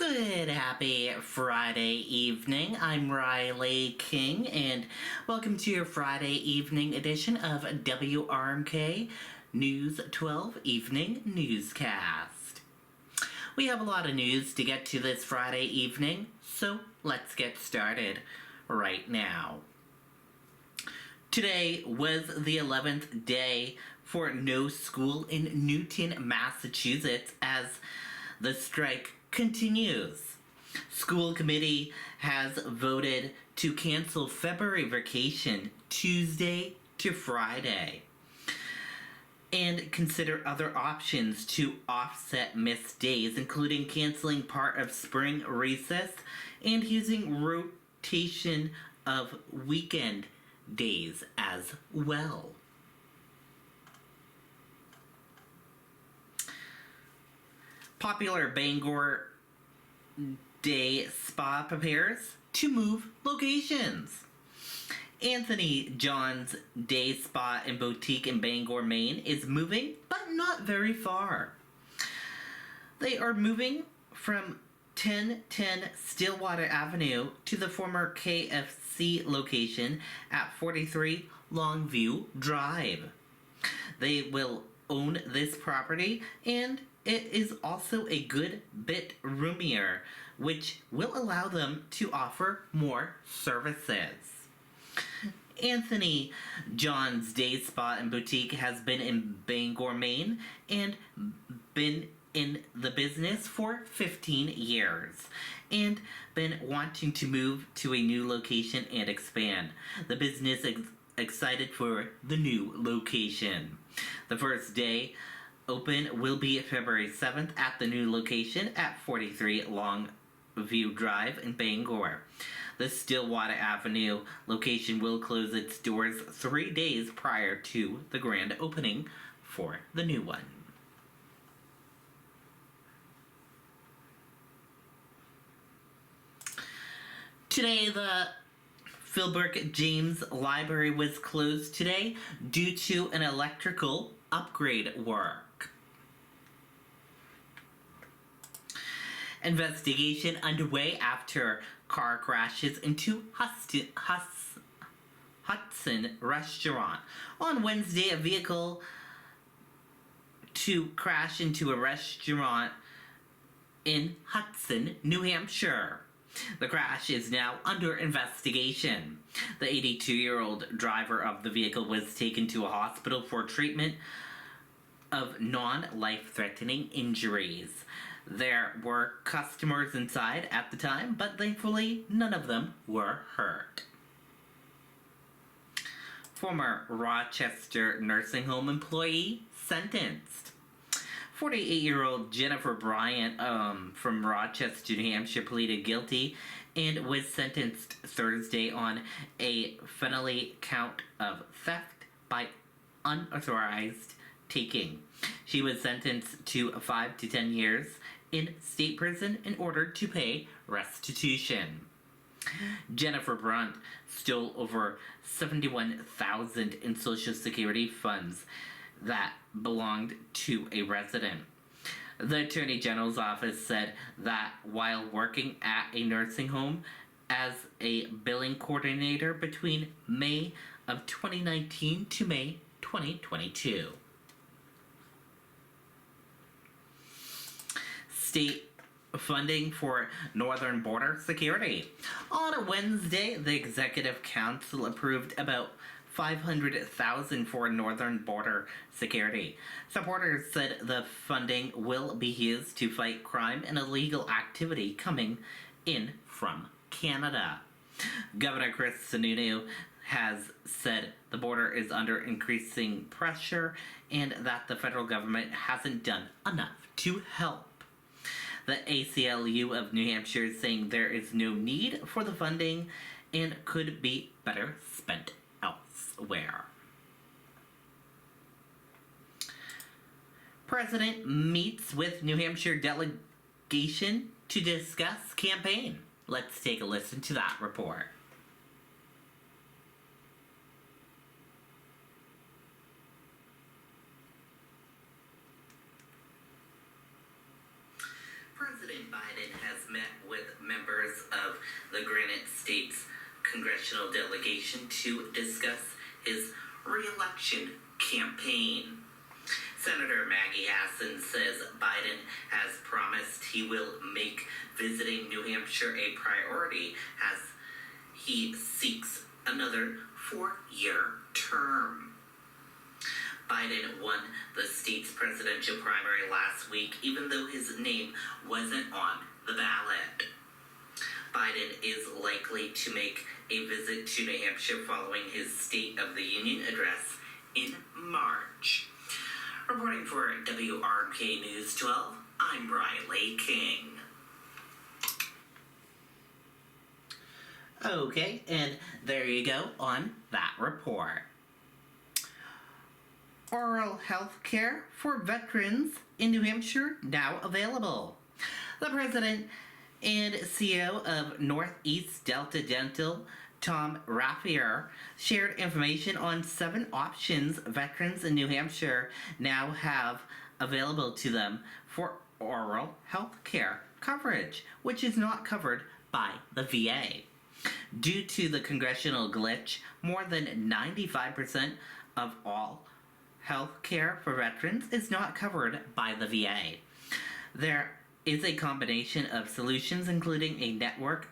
Good happy Friday evening. I'm Riley King, and welcome to your Friday evening edition of WRMK News 12 Evening Newscast. We have a lot of news to get to this Friday evening, so let's get started right now. Today was the 11th day for no school in Newton, Massachusetts, as the strike continues. School committee has voted to cancel February vacation Tuesday to Friday and consider other options to offset missed days, including canceling part of spring recess and using rotation of weekend days as well. Popular Bangor Day Spa prepares to move locations. Anthony John's Day Spa and Boutique in Bangor, Maine is moving, but not very far. They are moving from 1010 Stillwater Avenue to the former KFC location at 43 Longview Drive. They will own this property, and it is also a good bit roomier, which will allow them to offer more services. Anthony John's Day Spa and Boutique has been in Bangor, Maine, and been in the business for 15 years, and been wanting to move to a new location and expand. The business is excited for the new location. The first day open will be February 7th at the new location at 43 Longview Drive in Bangor. The Stillwater Avenue location will close its doors 3 days prior to the grand opening for the new one. Today, the Philbrook James Library was closed today due to an electrical upgrade work. Investigation underway after car crashes into Hudson restaurant. On Wednesday, a vehicle to crash into a restaurant in Hudson, New Hampshire. The crash is now under investigation. The 82-year-old driver of the vehicle was taken to a hospital for treatment of non-life-threatening injuries. There were customers inside at the time, but thankfully none of them were hurt. Former Rochester nursing home employee sentenced. 48-year-old Jennifer Bryant from Rochester, New Hampshire, pleaded guilty and was sentenced Thursday on a felony count of theft by unauthorized taking. She was sentenced to 5 to 10 years in state prison and ordered to pay restitution. Jennifer Brunt stole over $71,000 in Social Security funds that belonged to a resident. The Attorney General's office said that while working at a nursing home as a billing coordinator between May of 2019 to May 2022. State funding for northern border security. On Wednesday, the Executive Council approved about $500,000 for northern border security. Supporters said the funding will be used to fight crime and illegal activity coming in from Canada. Governor Chris Sununu has said the border is under increasing pressure and that the federal government hasn't done enough to help. The ACLU of New Hampshire is saying there is no need for the funding and could be better spent elsewhere. President meets with New Hampshire delegation to discuss campaign. Let's take a listen to that report. President Biden has met with members of the Granite State's congressional delegation to discuss his re-election campaign. Senator Maggie Hassan says Biden has promised he will make visiting New Hampshire a priority as he seeks another 4-year term. Biden won the state's presidential primary last week, even though his name wasn't on the ballot. Biden is likely to make a visit to New Hampshire following his State of the Union address in March. Reporting for WRMK News 12, I'm Riley King. Okay, and there you go on that report. Oral health care for veterans in New Hampshire now available. The president and CEO of Northeast Delta Dental, Tom Raffier, shared information on 7 options veterans in New Hampshire now have available to them for oral health care coverage, which is not covered by the VA. Due to the congressional glitch, more than 95% of all health care for veterans is not covered by the VA. There is a combination of solutions, including a network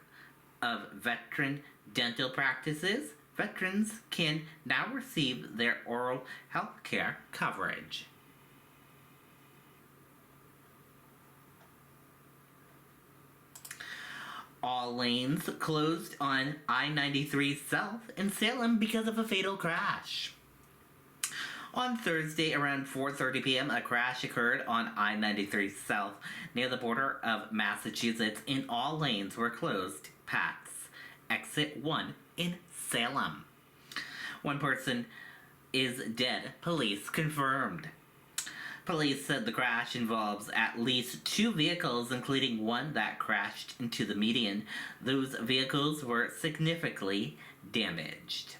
of veteran dental practices. Veterans can now receive their oral health care coverage. All lanes closed on I-93 South in Salem because of a fatal crash. On Thursday around 4:30 p.m., a crash occurred on I-93 South near the border of Massachusetts, and all lanes were closed past Exit 1 in Salem. One person is dead, police confirmed. Police said the crash involves at least 2 vehicles, including one that crashed into the median. Those vehicles were significantly damaged.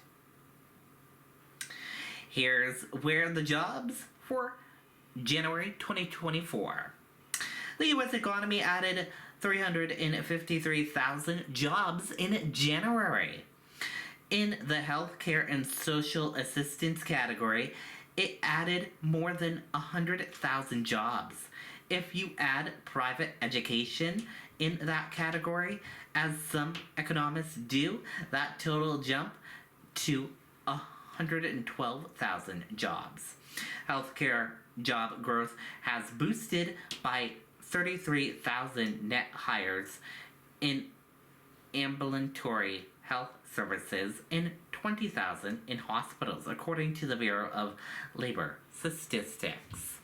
Here's where the jobs for January 2024. The U.S. economy added 353,000 jobs in January. In the healthcare and social assistance category, it added more than 100,000 jobs. If you add private education in that category, as some economists do, that total jump to 112,000 jobs. Healthcare job growth has boosted by 33,000 net hires in ambulatory health services and 20,000 in hospitals, according to the Bureau of Labor Statistics.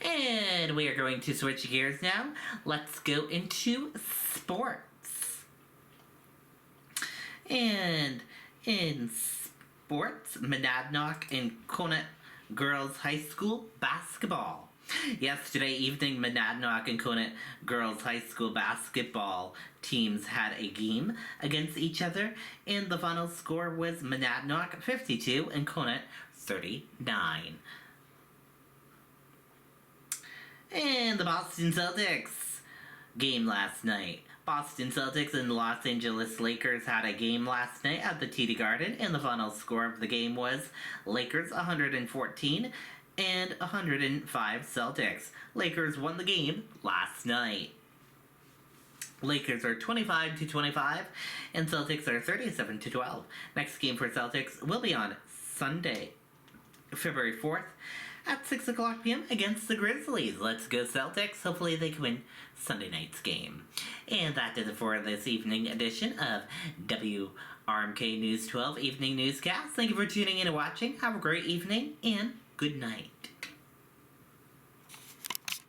And we are going to switch gears now. Let's go into sports. And in sports, Monadnock and Conant Girls High School basketball. Yesterday evening, Monadnock and Conant Girls High School basketball teams had a game against each other, and the final score was Monadnock 52 and Conant 39. And the Boston Celtics game last night. Boston Celtics and the Los Angeles Lakers had a game last night at the TD Garden, and the final score of the game was Lakers 114 and 105 Celtics. Lakers won the game last night. Lakers are 25-25 and Celtics are 37-12. Next game for Celtics will be on Sunday, February 4th at 6 o'clock p.m. against the Grizzlies. Let's go Celtics. Hopefully they can win Sunday night's game. And that does it for this evening edition of WRMK News 12 Evening Newscast. Thank you for tuning in and watching. Have a great evening and good night.